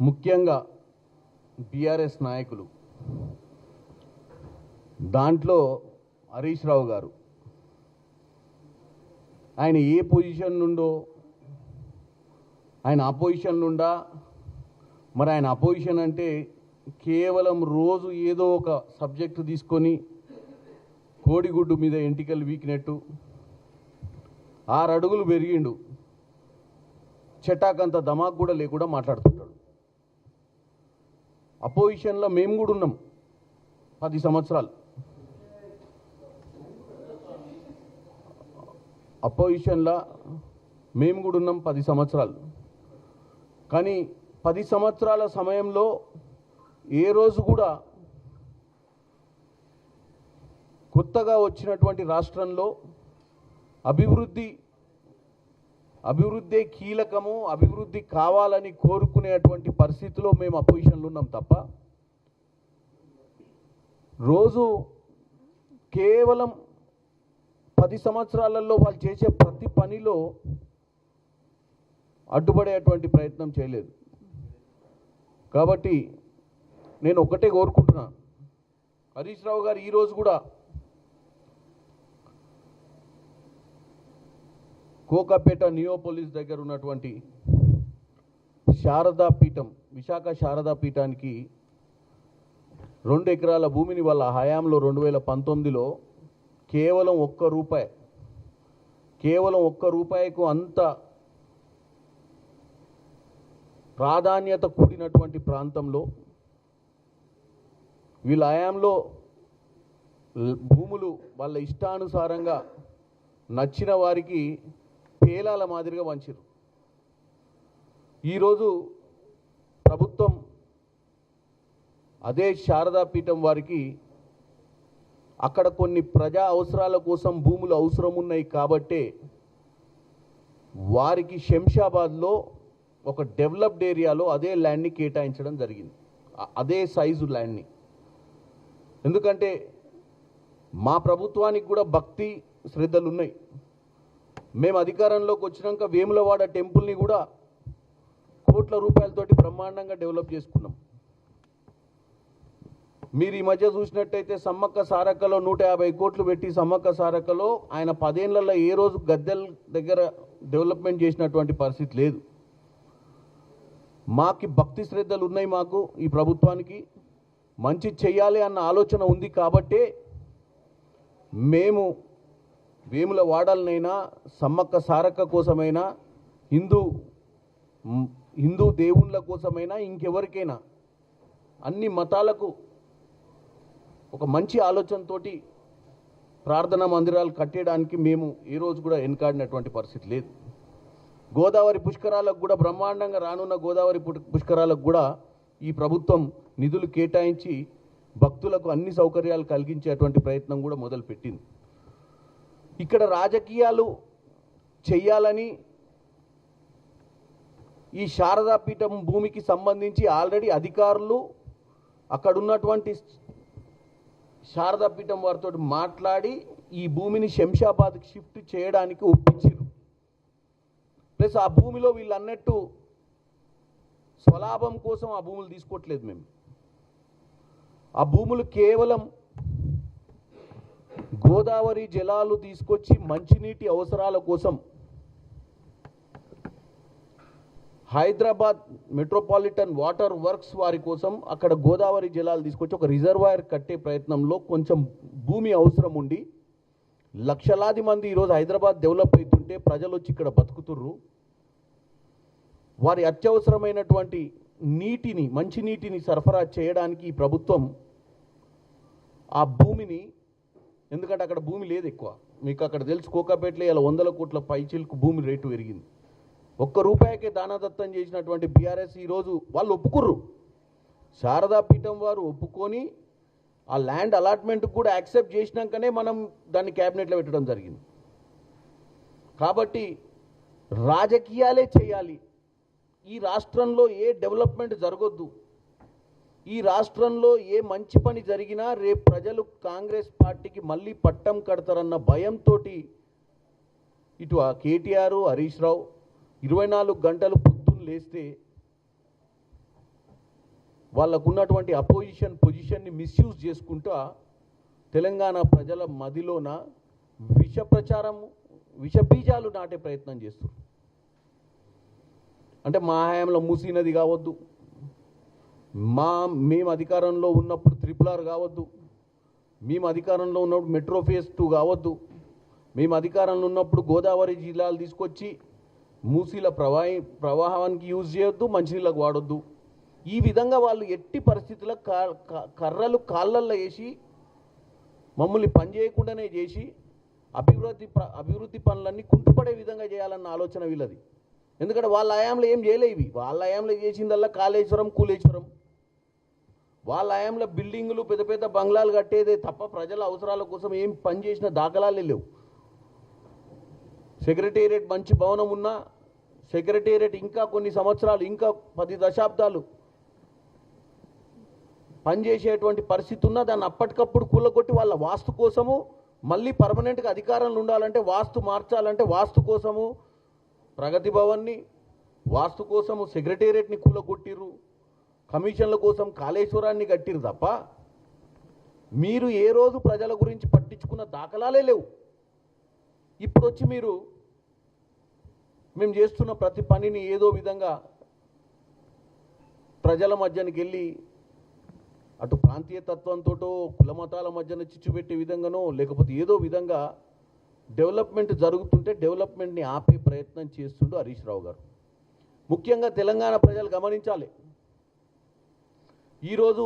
ముఖ్యంగా బీఆర్ఎస్ నాయకులు, దాంట్లో హరీష్ రావు గారు, ఆయన ఏ పొజిషన్ నుండో, ఆయన అపోజిషన్ నుండా, మరి ఆయన అపోజిషన్ అంటే కేవలం రోజు ఏదో ఒక సబ్జెక్టు తీసుకొని కోడిగుడ్డు మీద ఎంటికలు వీకినట్టు 6 అడుగులు పెరిగిండు, చెటాకంత దమాక్ కూడా లేకుండా మాట్లాడుతుంటాడు. అపోజిషన్లో మేము కూడా ఉన్నాం 10 సంవత్సరాలు. అపోజిషన్లో మేము కూడా ఉన్నాం 10 సంవత్సరాలు. కానీ 10 సంవత్సరాల సమయంలో ఏ రోజు కూడా కొత్తగా వచ్చినటువంటి రాష్ట్రంలో అభివృద్ధి కీలకము, అభివృద్ధి కావాలని కోరుకునేటువంటి పరిస్థితిలో మేము అపోజిషన్లో ఉన్నాం తప్ప, రోజు కేవలం 10 సంవత్సరాలలో వాళ్ళు చేసే ప్రతి పనిలో అడ్డుపడేటువంటి ప్రయత్నం చేయలేదు. కాబట్టి నేను ఒకటే కోరుకుంటున్నా, హరీష్ రావు గారు ఈరోజు కూడా కోకాపేట నియోపోలిస్ దగ్గర ఉన్నటువంటి శారదా పీఠం, విశాఖ శారదా పీఠానికి 2 ఎకరాల భూమిని వాళ్ళ హయాంలో 2019లో కేవలం ఒక్క రూపాయికు అంత ప్రాధాన్యత కూడినటువంటి ప్రాంతంలో వీళ్ళ హయాంలో భూములు వాళ్ళ ఇష్టానుసారంగా నచ్చిన వారికి పేలాల మాదిరిగా వంచారు. ఈరోజు ప్రభుత్వం అదే శారదా పీఠం వారికి అక్కడ కొన్ని ప్రజా అవసరాల కోసం భూములు అవసరం ఉన్నాయి కాబట్టే వారికి శంషాబాద్లో ఒక డెవలప్డ్ ఏరియాలో అదే ల్యాండ్ని కేటాయించడం జరిగింది, అదే సైజు ల్యాండ్ని. ఎందుకంటే మా ప్రభుత్వానికి కూడా భక్తి శ్రద్ధలు ఉన్నాయి. మేము అధికారంలోకి వచ్చినాక వేములవాడ టెంపుల్ని కూడా కోట్ల రూపాయలతోటి బ్రహ్మాండంగా డెవలప్ చేసుకున్నాం. మీరు ఈ మధ్య చూసినట్టయితే సమ్మక్క సారక్కలో 150 కోట్లు పెట్టి సమ్మక్క సారక్కలో ఆయన 10 ఏళ్లలో ఏ రోజు గద్దెల దగ్గర డెవలప్మెంట్ చేసినటువంటి పరిస్థితి లేదు. మాకి భక్తి శ్రద్ధలు ఉన్నాయి, మాకు ఈ ప్రభుత్వానికి మంచి చెయ్యాలి అన్న ఆలోచన ఉంది కాబట్టే మేము వేముల వాడలనైనా సమ్మక్క సారక్క కోసమైనా హిందూ దేవుళ్ళ కోసమైనా ఇంకెవరికైనా అన్ని మతాలకు ఒక మంచి ఆలోచనతోటి ప్రార్థనా మందిరాలు కట్టేయడానికి మేము ఈ రోజు కూడా వెనకాడినటువంటి పరిస్థితి లేదు. గోదావరి పుష్కరాలకు కూడా బ్రహ్మాండంగా రానున్న గోదావరి పుష్కరాలకు కూడా ఈ ప్రభుత్వం నిధులు కేటాయించి భక్తులకు అన్ని సౌకర్యాలు కలిగించేటువంటి ప్రయత్నం కూడా మొదలుపెట్టింది. ఇక్కడ రాజకీయాలు చెయ్యాలని ఈ శారదా పీఠం భూమికి సంబంధించి ఆల్రెడీ అధికారులు అక్కడ ఉన్నటువంటి శారదా పీఠం వారితో మాట్లాడి ఈ భూమిని శంషాబాద్కి షిఫ్ట్ చేయడానికి ఒప్పించారు. ప్లస్ ఆ భూమిలో వీళ్ళు అన్నట్టు స్వలాభం కోసం ఆ భూములు తీసుకోవట్లేదు. మేము ఆ భూములు కేవలం గోదావరి జలాలు తీసుకొచ్చి మంచినీటి అవసరాల కోసం హైదరాబాద్ మెట్రోపాలిటన్ వాటర్ వర్క్స్ వారి కోసం అక్కడ గోదావరి జలాలు తీసుకొచ్చి ఒక రిజర్వాయర్ కట్టే ప్రయత్నంలో కొంచెం భూమి అవసరం ఉండి లక్షలాది మంది ఈరోజు హైదరాబాద్ డెవలప్ అవుతుంటే ప్రజలు వచ్చి ఇక్కడ బతుకుతుర్రు. వారి అత్యవసరమైనటువంటి నీటిని, మంచినీటిని సరఫరా చేయడానికి ఈ ప్రభుత్వం ఆ భూమిని, ఎందుకంటే అక్కడ భూమి లేదు ఎక్కువ, మీకు అక్కడ తెలుసు కోకాపేటలో ఇలా 100 కోట్ల పైచిలకు భూమి రేటు పెరిగింది. ₹1 దానదత్తం చేసినటువంటి బీఆర్ఎస్ ఈరోజు వాళ్ళు ఒప్పుకుర్రు, శారదా పీఠం వారు ఒప్పుకొని ఆ ల్యాండ్ అలాట్మెంట్ కూడా యాక్సెప్ట్ చేసినాకనే మనం దాన్ని క్యాబినెట్లో పెట్టడం జరిగింది. కాబట్టి రాజకీయాలే చేయాలి. ఈ రాష్ట్రంలో ఏ డెవలప్మెంట్ జరగొద్దు, ఈ రాష్ట్రంలో ఏ మంచి పని జరిగినా రేపు ప్రజలు కాంగ్రెస్ పార్టీకి మళ్ళీ పట్టం కడతారన్న భయంతో ఇటు కేటీఆర్, హరీష్ రావు 24 గంటలు పొద్దున్న లేస్తే వాళ్ళకు ఉన్నటువంటి పొజిషన్ని మిస్యూజ్ చేసుకుంటా తెలంగాణ ప్రజల మదిలోన విష బీజాలు నాటే ప్రయత్నం చేస్తారు. అంటే మా హయాంలో మూసీ నది కావద్దు, మేము అధికారంలో ఉన్నప్పుడు RRR కావద్దు, మేము అధికారంలో ఉన్నప్పుడు మెట్రో ఫేజ్ 2 కావద్దు, మేము అధికారంలో ఉన్నప్పుడు గోదావరి జిల్లాలు తీసుకొచ్చి మూసీల ప్రవాహానికి యూజ్ చేయొద్దు, మంచినీళ్ళకు వాడొద్దు. ఈ విధంగా వాళ్ళు ఎట్టి పరిస్థితుల్లో కర్రలు కాళ్ళల్లో వేసి మమ్మల్ని పని చేయకుండానే చేసి అభివృద్ధి పనులన్నీ కుంటుపడే విధంగా చేయాలన్న ఆలోచన వీళ్ళది. ఎందుకంటే వాళ్ళ హయాంలో ఏం చేయలేవి. వాళ్ళ హయాంలో చేసిందల్లా కాళేశ్వరం, కూలేశ్వరం. వాళ్ళ హయాంలో బిల్డింగులు, పెద్ద పెద్ద బంగ్లాలు కట్టేదే తప్ప ప్రజల అవసరాల కోసం ఏం పని చేసిన దాఖలాలే లేవు. సెక్రటేరియట్ మంచి భవనం ఉన్నా సెక్రటేరియట్ ఇంకా కొన్ని సంవత్సరాలు, ఇంకా 10 దశాబ్దాలు పనిచేసేటువంటి పరిస్థితి ఉన్నా దాన్ని అప్పటికప్పుడు కూలగొట్టి వాళ్ళ వాస్తు కోసము మళ్ళీ పర్మనెంట్గా అధికారంలో ఉండాలంటే, వాస్తు మార్చాలంటే వాస్తు కోసము ప్రగతి భవన్ని, వాస్తు కోసము సెక్రటేరియట్ని కూలగొట్టిర్రు, కమిషన్ల కోసం కాళేశ్వరాన్ని కట్టిరు తప్ప మీరు ఏ రోజు ప్రజల గురించి పట్టించుకున్న దాఖలాలే లేవు. ఇప్పుడు వచ్చి మీరు మేము చేస్తున్న ప్రతి పనిని ఏదో విధంగా ప్రజల మధ్యనికి వెళ్ళి అటు ప్రాంతీయ తత్వంతోటో కులమతాల మధ్యన చిచ్చుపెట్టే విధంగానో లేకపోతే ఏదో విధంగా డెవలప్మెంట్ జరుగుతుంటే డెవలప్మెంట్ని ఆపే ప్రయత్నం చేస్తుండు హరీష్ రావు గారు. ముఖ్యంగా తెలంగాణ ప్రజలు గమనించాలి. ఈరోజు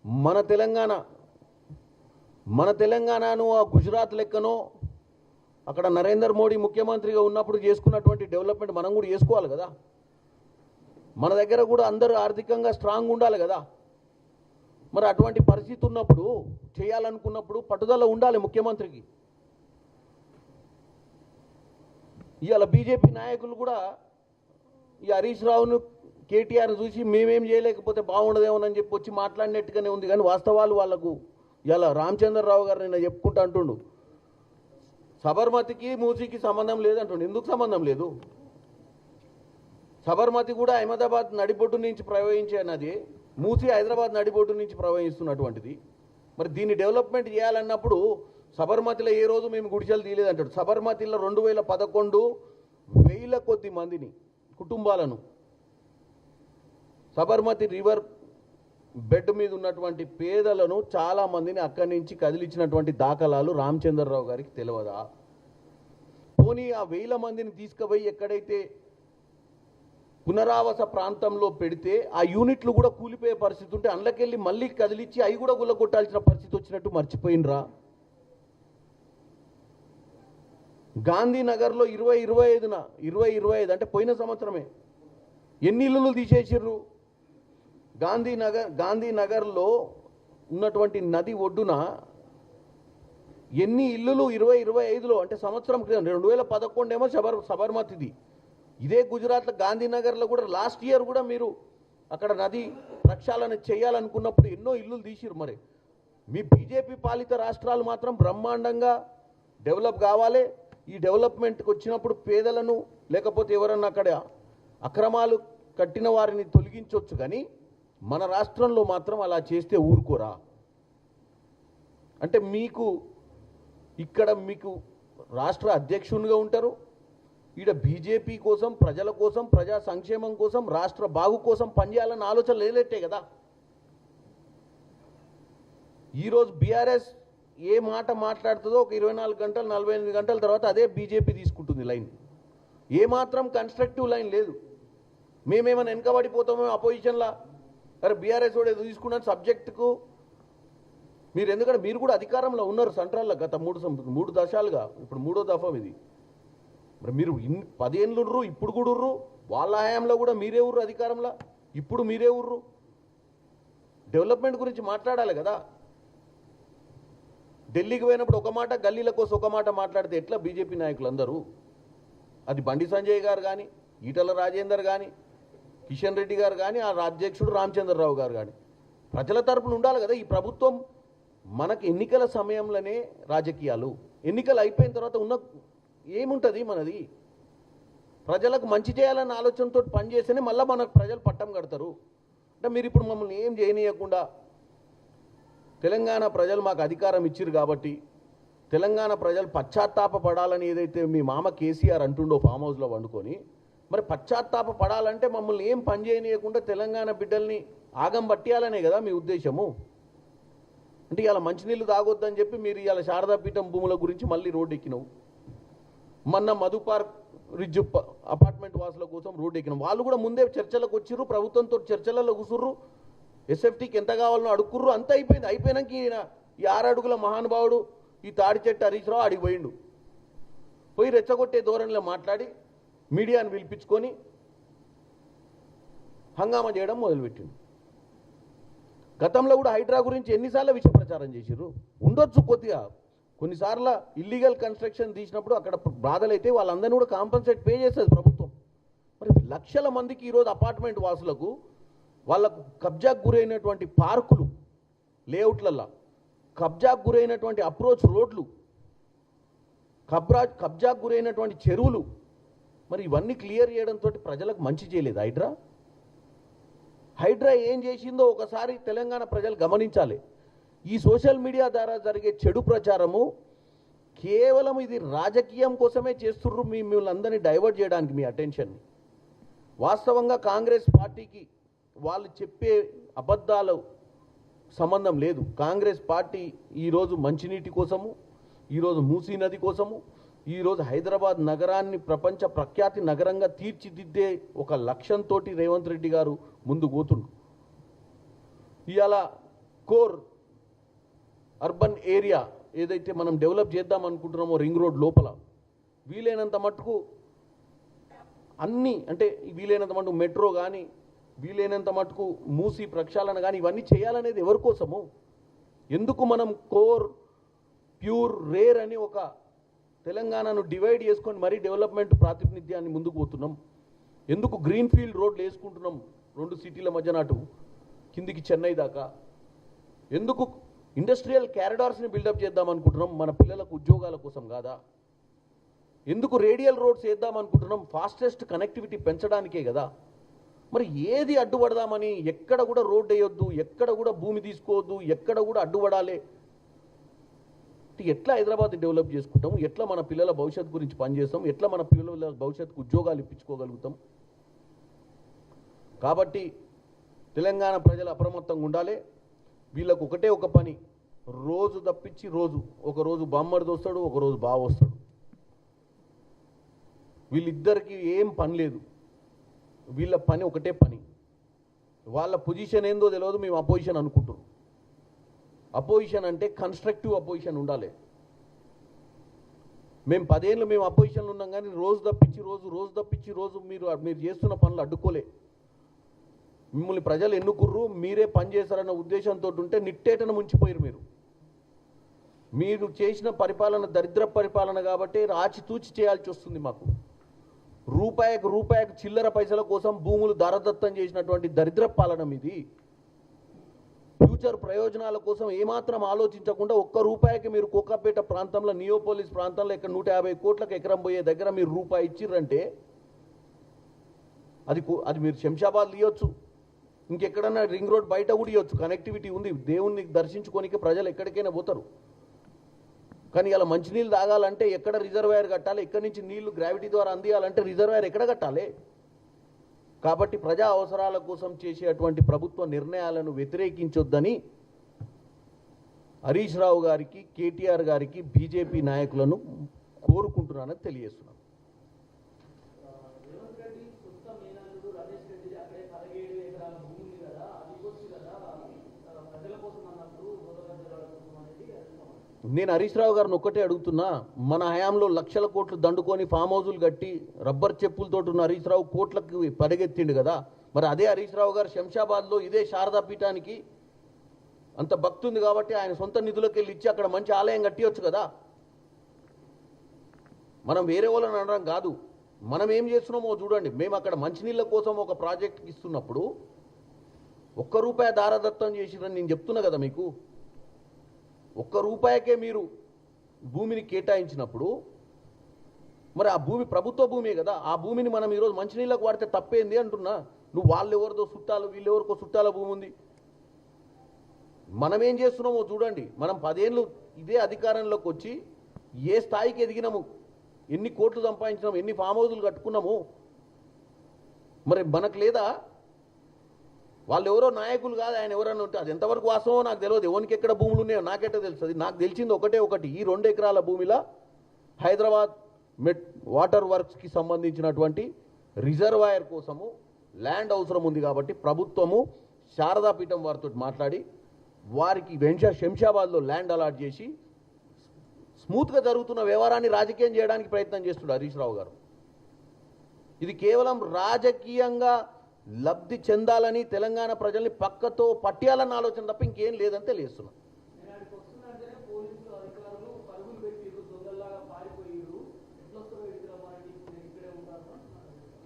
మన తెలంగాణను ఆ గుజరాత్ లెక్కనో అక్కడ నరేంద్ర మోడీ ముఖ్యమంత్రిగా ఉన్నప్పుడు చేసుకున్నటువంటి డెవలప్మెంట్ మనం కూడా చేసుకోవాలి కదా. మన దగ్గర కూడా అందరూ ఆర్థికంగా స్ట్రాంగ్ ఉండాలి కదా. మరి అటువంటి పరిస్థితి ఉన్నప్పుడు చేయాలనుకున్నప్పుడు పట్టుదల ఉండాలి ముఖ్యమంత్రికి. ఇవాళ బీజేపీ నాయకులు కూడా ఈ హరీష్ రావును, కేటీఆర్ను చూసి మేమేం చేయలేకపోతే బాగుండదేమోనని చెప్పి వచ్చి మాట్లాడినట్టుగానే ఉంది. కానీ వాస్తవాలు వాళ్ళకు ఇలా రామచంద్రరావు గారు నిన్న చెప్పుకుంటూ అంటుండు, సబర్మతికి మూసీకి సంబంధం లేదంటుండు. ఎందుకు సంబంధం లేదు? సబర్మతి కూడా అహ్మదాబాద్ నడిబొడ్డు నుంచి ప్రవహించే నది, మూసీ హైదరాబాద్ నడిబొడ్డు నుంచి ప్రవహిస్తున్నటువంటిది. మరి దీన్ని డెవలప్మెంట్ చేయాలన్నప్పుడు సబర్మతిలో ఏ రోజు మేము గుడిసెలు తీయలేదంటాడు. సబర్మతిలో 2011 వేల కొద్ది మందిని, కుటుంబాలను, సబర్మతి రివర్ బెడ్ మీద ఉన్నటువంటి పేదలను చాలామందిని అక్కడి నుంచి కదిలించినటువంటి దాఖలాలు రామచంద్రరావు గారికి తెలియదా? పోనీ ఆ 1000 మందిని తీసుకుపోయి ఎక్కడైతే పునరావాస ప్రాంతంలో పెడితే ఆ యూనిట్లు కూడా కూలిపోయే పరిస్థితి ఉంటే అందులోకెళ్ళి మళ్ళీ కదిలించి అవి కూడా గుల్లగొట్టాల్సిన పరిస్థితి వచ్చినట్టు మర్చిపోయినరా? గాంధీనగర్లో 2025 అంటే పోయిన సంవత్సరమే ఎన్ని ఇల్లులు తీసేసిర్రు? గాంధీనగర్లో ఉన్నటువంటి నది ఒడ్డున ఎన్ని ఇల్లులు 2025లో అంటే సంవత్సరం క్రితం 2011 ఏమో సబర్మతిది. ఇదే గుజరాత్లో గాంధీనగర్లో కూడా లాస్ట్ ఇయర్ కూడా మీరు అక్కడ నది ప్రక్షాళన చేయాలనుకున్నప్పుడు ఎన్నో ఇల్లులు తీసిరు. మరి మీ బీజేపీ పాలిత రాష్ట్రాలు మాత్రం బ్రహ్మాండంగా డెవలప్ కావాలి. ఈ డెవలప్మెంట్కి వచ్చినప్పుడు పేదలను లేకపోతే ఎవరన్నా అక్కడ అక్రమాలు కట్టిన వారిని తొలగించవచ్చు, కానీ మన రాష్ట్రంలో మాత్రం అలా చేస్తే ఊరుకోరా? అంటే ఇక్కడ మీకు రాష్ట్ర అధ్యక్షునిగా ఉంటారు, ఈడ బీజేపీ కోసం, ప్రజల కోసం, ప్రజా సంక్షేమం కోసం, రాష్ట్ర బాగు కోసం పనిచేయాలన్న ఆలోచన లేనట్టే కదా. ఈరోజు బీఆర్ఎస్ ఏ మాట మాట్లాడుతుందో ఒక 24 గంటలు 48 గంటల తర్వాత అదే బీజేపీ తీసుకుంటుంది లైన్. ఏమాత్రం కన్స్ట్రక్టివ్ లైన్ లేదు. మేమేమైనా వెనకబడిపోతామో అపోజిషన్లా, అరే బీఆర్ఎస్ వాడు ఏదో తీసుకున్నాను సబ్జెక్టుకు. మీరు ఎందుకంటే మీరు కూడా అధికారంలో ఉన్నారు సెంట్రల్లో గత 3 దశాలుగా, ఇప్పుడు 3వ దఫా ఇది. మరి మీరు 10 ఏళ్ళు ఉర్రు, ఇప్పుడు కూడా ఉర్రు. వాళ్ళ హయాంలో కూడా మీరే ఉర్రు అధికారంలో, ఇప్పుడు మీరే ఉర్రు. డెవలప్మెంట్ గురించి మాట్లాడాలి కదా. ఢిల్లీకి పోయినప్పుడు ఒక మాట, గల్లీల కోసం ఒక మాట మాట్లాడితే ఎట్లా బీజేపీ నాయకులు అందరూ? అది బండి సంజయ్ గారు కానీ, ఈటల రాజేందర్ కానీ, కిషన్ రెడ్డి గారు కానీ, ఆ అధ్యక్షుడు రామచంద్రరావు గారు కానీ ప్రజల తరపున ఉండాలి కదా. ఈ ప్రభుత్వం మనకి ఎన్నికల సమయంలోనే రాజకీయాలు, ఎన్నికలు అయిపోయిన తర్వాత ఏముంటుంది మనది? ప్రజలకు మంచి చేయాలన్న ఆలోచనతో పనిచేస్తేనే మళ్ళీ మనకు ప్రజలు పట్టం కడతారు. అంటే మీరు ఇప్పుడు మమ్మల్ని ఏం చేయనీయకుండా తెలంగాణ ప్రజలు మాకు అధికారం ఇచ్చిరు కాబట్టి తెలంగాణ ప్రజలు పశ్చాత్తాప పడాలని ఏదైతే మీ మామ కేసీఆర్ అంటుండో ఫామ్ హౌస్లో వండుకొని, మరి పశ్చాత్తాప పడాలంటే మమ్మల్ని ఏం పని చేయనీయకుండా తెలంగాణ బిడ్డల్ని ఆగం పట్టియాలనే కదా మీ ఉద్దేశము. అంటే ఇలా మంచినీళ్ళు తాగొద్దని చెప్పి మీరు ఇలా శారదాపీఠం భూముల గురించి మళ్ళీ రోడ్డు ఎక్కినావు. మొన్న మధు పార్క్ రిడ్జ్ అపార్ట్మెంట్ వాసుల కోసం రోడ్డు ఎక్కినాం. వాళ్ళు కూడా ముందే చర్చలకు వచ్చిర్రు, ప్రభుత్వంతో చర్చలలో కూసుర్రు, ఎస్ఎఫ్టీకి ఎంత కావాలనో అడుక్కుర్రు, అంతా అయిపోయింది. అయిపోయినాక ఈయన ఈ 6 అడుగుల మహానుభావుడు ఈ తాడి చెట్టు హరీష్ రావు అడిగి పోయిండు. పోయి రెచ్చగొట్టే ధోరణిలో మాట్లాడి మీడియాను పిలిపించుకొని హంగామా చేయడం మొదలుపెట్టిండు. గతంలో కూడా హైడ్రా గురించి ఎన్నిసార్లు విష ప్రచారం చేసిర్రు. ఉండొచ్చు కొద్దిగా, కొన్నిసార్లు ఇల్లీగల్ కన్స్ట్రక్షన్ తీసినప్పుడు అక్కడ బాధలైతే వాళ్ళందరినీ కూడా కాంపన్సేట్ పే చేస్తుంది ప్రభుత్వం. మరి లక్షల మందికి ఈరోజు అపార్ట్మెంట్ వాసులకు వాళ్ళకు కబ్జాకు గురైనటువంటి పార్కులు, లేఅవుట్లల్లో కబ్జాకు గురైనటువంటి అప్రోచ్ రోడ్లు, కబ్జాకు గురైనటువంటి చెరువులు, మరి ఇవన్నీ క్లియర్ చేయడంతో ప్రజలకు మంచి చేయలేదు హైడ్రా. హైడ్రా ఏం చేసిందో ఒకసారి తెలంగాణ ప్రజలు గమనించాలి. ఈ సోషల్ మీడియా ద్వారా జరిగే చెడు ప్రచారము కేవలం ఇది రాజకీయం కోసమే చేస్తుర్రు, మిమ్మల్ని అందరినీ డైవర్ట్ చేయడానికి మీ అటెన్షన్ని. వాస్తవంగా కాంగ్రెస్ పార్టీకి వాళ్ళు చెప్పే అబద్ధాలు సంబంధం లేదు. కాంగ్రెస్ పార్టీ ఈరోజు మంచినీటి కోసము, ఈరోజు మూసీ నది కోసము, ఈరోజు హైదరాబాద్ నగరాన్ని ప్రపంచ ప్రఖ్యాతి నగరంగా తీర్చిదిద్దే ఒక లక్ష్యంతో రేవంత్ రెడ్డి గారు ముందు పోతుండ్రు. ఇవాళ కోర్ అర్బన్ ఏరియా ఏదైతే మనం డెవలప్ చేద్దాం అనుకుంటున్నామో రింగ్ రోడ్ లోపల వీలైనంత మటుకు అన్నీ, అంటే వీలైనంత మటుకు మెట్రో కానీ, వీలైనంత మటుకు మూసి ప్రక్షాళన కానీ, ఇవన్నీ చేయాలనేది ఎవరి కోసము? ఎందుకు మనం కోర్, ప్యూర్, రేర్ అని ఒక తెలంగాణను డివైడ్ చేసుకొని మరీ డెవలప్మెంట్ ప్రాతినిధ్యాన్ని ముందుకు పోతున్నాం? ఎందుకు గ్రీన్ ఫీల్డ్ రోడ్లు వేసుకుంటున్నాం 2 సిటీల మధ్యన అటు కిందికి చెన్నై దాకా? ఎందుకు ఇండస్ట్రియల్ క్యారిడార్స్ని బిల్డప్ చేద్దాం అనుకుంటున్నాం? మన పిల్లలకు ఉద్యోగాల కోసం కాదా? ఎందుకు రేడియల్ రోడ్స్ వేద్దాం అనుకుంటున్నాం? ఫాస్టెస్ట్ కనెక్టివిటీ పెంచడానికే కదా. మరి ఏది అడ్డుపడదామని, ఎక్కడ కూడా రోడ్ వేయొద్దు, ఎక్కడ కూడా భూమి తీసుకోవద్దు, ఎక్కడ కూడా అడ్డుపడాలి, ఎట్లా హైదరాబాద్ డెవలప్ చేసుకుంటాం? ఎట్లా మన పిల్లల భవిష్యత్తు గురించి పనిచేస్తాం? ఎట్లా మన పిల్లల భవిష్యత్తుకు ఉద్యోగాలు ఇప్పించుకోగలుగుతాం? కాబట్టి తెలంగాణ ప్రజలు అప్రమత్తంగా ఉండాలి. వీళ్ళకు ఒకటే ఒక పని, రోజు తప్పించి రోజు, ఒకరోజు బామ్మడిది వస్తాడు, ఒకరోజు బావ వస్తాడు. వీళ్ళిద్దరికి ఏం పని లేదు. వీళ్ళ పని ఒకటే పని. వాళ్ళ పొజిషన్ ఏందో తెలియదు, మేము అపోజిషన్ అనుకుంటున్నాం. అపోజిషన్ అంటే కన్స్ట్రక్టివ్ అపోజిషన్ ఉండాలి. మేము 10 ఏళ్ళు మేము అపోజిషన్లో ఉన్నాం, కానీ రోజు తప్పించి రోజు మీరు చేస్తున్న పనులు అడ్డుకోలే. మిమ్మల్ని ప్రజలు ఎన్నుకుర్రు, మీరే పని చేశారన్న ఉద్దేశంతో ఉంటే నిట్టేటను ముంచిపోయారు. మీరు చేసిన పరిపాలన దరిద్ర పరిపాలన కాబట్టి ఆచితూచి చేయాల్సి వస్తుంది. మాకు రూపాయికి చిల్లర పైసల కోసం భూములు దారదత్తం చేసినటువంటి దరిద్ర పాలన మీది. ఫ్యూచర్ ప్రయోజనాల కోసం ఏమాత్రం ఆలోచించకుండా ₹1 మీరు కోకాపేట ప్రాంతంలో, నియోపోలిస్ ప్రాంతంలో ఇక్కడ 150 కోట్లకు ఎకరం పోయే దగ్గర మీరు రూపాయి ఇచ్చిర్రంటే అది మీరు శంషాబాద్ ఇవ్వచ్చు, ఇంకెక్కడన్నా రింగ్ రోడ్ బయట కూడా ఇవ్వచ్చు, కనెక్టివిటీ ఉంది. దేవుణ్ణి దర్శించుకోనికి ప్రజలు ఎక్కడికైనా పోతారు. కానీ ఇలా మంచినీళ్ళు తాగాలంటే ఎక్కడ రిజర్వాయర్ కట్టాలి? ఎక్కడి నుంచి నీళ్లు గ్రావిటీ ద్వారా అందియాలంటే రిజర్వాయర్ ఎక్కడ కట్టాలి? కాబట్టి ప్రజా అవసరాల కోసం చేసేటువంటి ప్రభుత్వ నిర్ణయాలను వ్యతిరేకించొద్దని హరీష్ రావు గారికి, కేటీఆర్ గారికి, బీజేపీ నాయకులను కోరుకుంటున్నానని తెలియజేస్తున్నాను. నేను హరీష్ రావు గారిని ఒక్కటే అడుగుతున్నా, మన హయాంలో లక్షల కోట్లు దండుకొని ఫామ్ హౌజులు కట్టి రబ్బర్ చెప్పులతో ఉన్న హరీష్ రావు కోట్లకు పరిగెత్తిండు కదా. మరి అదే హరీష్ రావు గారు శంషాబాద్లో ఇదే శారదా పీఠానికి అంత భక్తి ఉంది కాబట్టి ఆయన సొంత నిధులకు వెళ్ళి ఇచ్చి అక్కడ మంచి ఆలయం కట్టియొచ్చు కదా. మనం వేరే వాళ్ళని అనడం కాదు, మనం ఏం చేస్తున్నామో చూడండి. మేము అక్కడ మంచినీళ్ళ కోసం ఒక ప్రాజెక్ట్కి ఇస్తున్నప్పుడు ₹1 దారదత్తం చేసిరని నేను చెప్తున్నా కదా మీకు. ₹1కే మీరు భూమిని కేటాయించినప్పుడు మరి ఆ భూమి ప్రభుత్వ భూమే కదా. ఆ భూమిని మనం ఈరోజు మంచినీళ్ళకు వాడితే తప్పేంది అంటున్నా. నువ్వు వాళ్ళు ఎవరిదో చుట్టాలు వీళ్ళెవరికో చుట్టాల భూమి ఉంది. మనం ఏం చేస్తున్నామో చూడండి. మనం 10 ఏళ్ళు ఇదే అధికారంలోకి వచ్చి ఏ స్థాయికి ఎదిగినాము, ఎన్ని కోట్లు సంపాదించినాము, ఎన్ని ఫామ్ హౌజులు కట్టుకున్నాము. మరి మనకు లేదా? వాళ్ళు ఎవరో నాయకులు కాదు, ఆయన ఎవరన్నా ఉంటే అది ఎంతవరకు వాస్తవమో నాకు తెలియదు. ఎవరికి ఎక్కడ భూములు ఉన్నాయో నాకెట్ట తెలుస్తుంది? నాకు తెలిసింది ఒకటి, ఈ 2 ఎకరాల భూమిలో హైదరాబాద్ వాటర్ వర్క్స్కి సంబంధించినటువంటి రిజర్వాయర్ కోసము ల్యాండ్ అవసరం ఉంది కాబట్టి ప్రభుత్వము శారదాపీఠం వారితో మాట్లాడి వారికి శంషాబాద్లో ల్యాండ్ అలాట్ చేసి స్మూత్గా జరుగుతున్న వ్యవహారాన్ని రాజకీయం చేయడానికి ప్రయత్నం చేస్తున్నాడు హరీష్ రావు గారు. ఇది కేవలం రాజకీయంగా లబ్ధి చెందాలని, తెలంగాణ ప్రజల్ని పక్కతో పట్టేయాలన్న ఆలోచన తప్ప ఇంకేం లేదని తెలియస్తున్నా.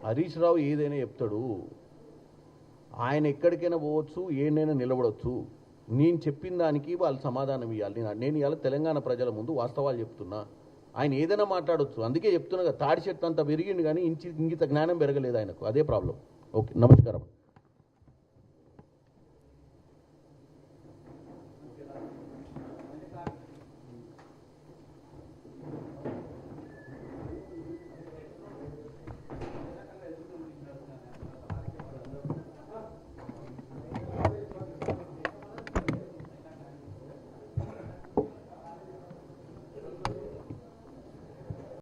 హరీష్ రావు ఏదైనా చెప్తాడు, ఆయన ఎక్కడికైనా పోవచ్చు, ఏనైనా నిలబడవచ్చు. నేను చెప్పిన దానికి వాళ్ళు సమాధానం ఇవ్వాలి. నేను ఇవాళ తెలంగాణ ప్రజల ముందు వాస్తవాలు చెప్తున్నా. ఆయన ఏదైనా మాట్లాడవచ్చు. అందుకే చెప్తున్నా, తాడి చెట్టు అంతా పెరిగింది కానీ ఇంగిత జ్ఞానం పెరగలేదు ఆయనకు. అదే ప్రాబ్లం. ఓకే, నమస్కారం.